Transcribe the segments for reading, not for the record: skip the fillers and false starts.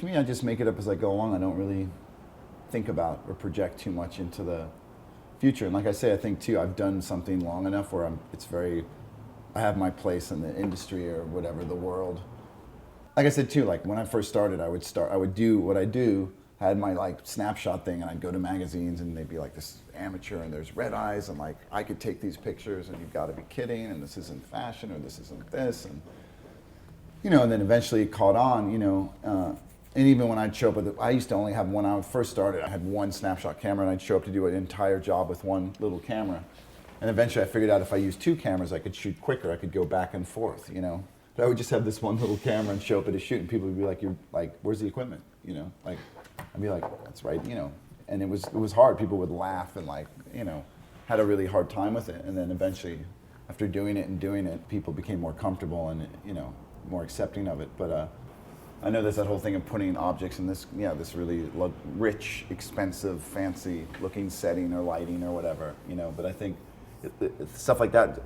to me, I just make it up as I go along. I don't really think about or project too much into the future. And like I say, I think too, I've done something long enough where I have my place in the industry or whatever, the world. Like I said too, like when I first started, I would do what I do. I had my like Snapshot thing, and I'd go to magazines, and they'd be like, this amateur, and there's red eyes, and like I could take these pictures, and you've got to be kidding, and this isn't fashion, or this isn't this, and and then eventually it caught on, and even when I'd show up I used to only have one. When I first started, I had one Snapshot camera, and I'd show up to do an entire job with one little camera, and eventually I figured out if I used two cameras, I could shoot quicker. I could go back and forth, But I would just have this one little camera and show up at a shoot, and people would be like, "You're like, where's the equipment?" Like I'd be like, "That's right," And it was hard. People would laugh and had a really hard time with it. And then eventually, after doing it, people became more comfortable and more accepting of it. But I know there's that whole thing of putting objects in this really rich, expensive, fancy-looking setting or lighting or whatever. But I think stuff like that,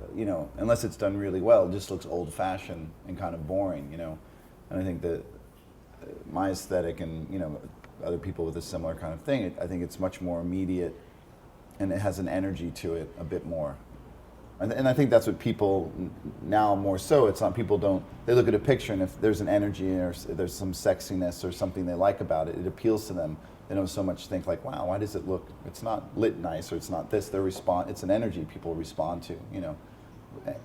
unless it's done really well, it just looks old-fashioned and kind of boring, And I think that my aesthetic and, other people with a similar kind of thing, I think it's much more immediate and it has an energy to it a bit more. And I think that's what people now more so, it's not they look at a picture and if there's an energy or there's some sexiness or something they like about it, it appeals to them. They don't so much think like, wow, why does it look, it's not lit nice or it's not this, it's an energy people respond to,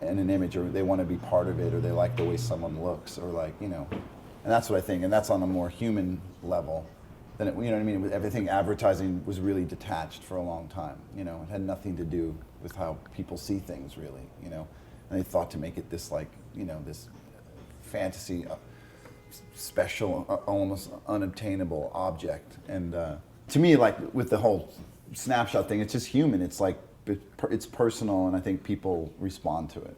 and an image, or they want to be part of it, or they like the way someone looks, or and that's what I think, and that's on a more human level than it, what I mean? Everything advertising was really detached for a long time, it had nothing to do with how people see things really, and they thought to make it this this fantasy, special, almost unobtainable object. And to me, like with the whole Snapshot thing, it's just human. It's like it's personal, and I think people respond to it.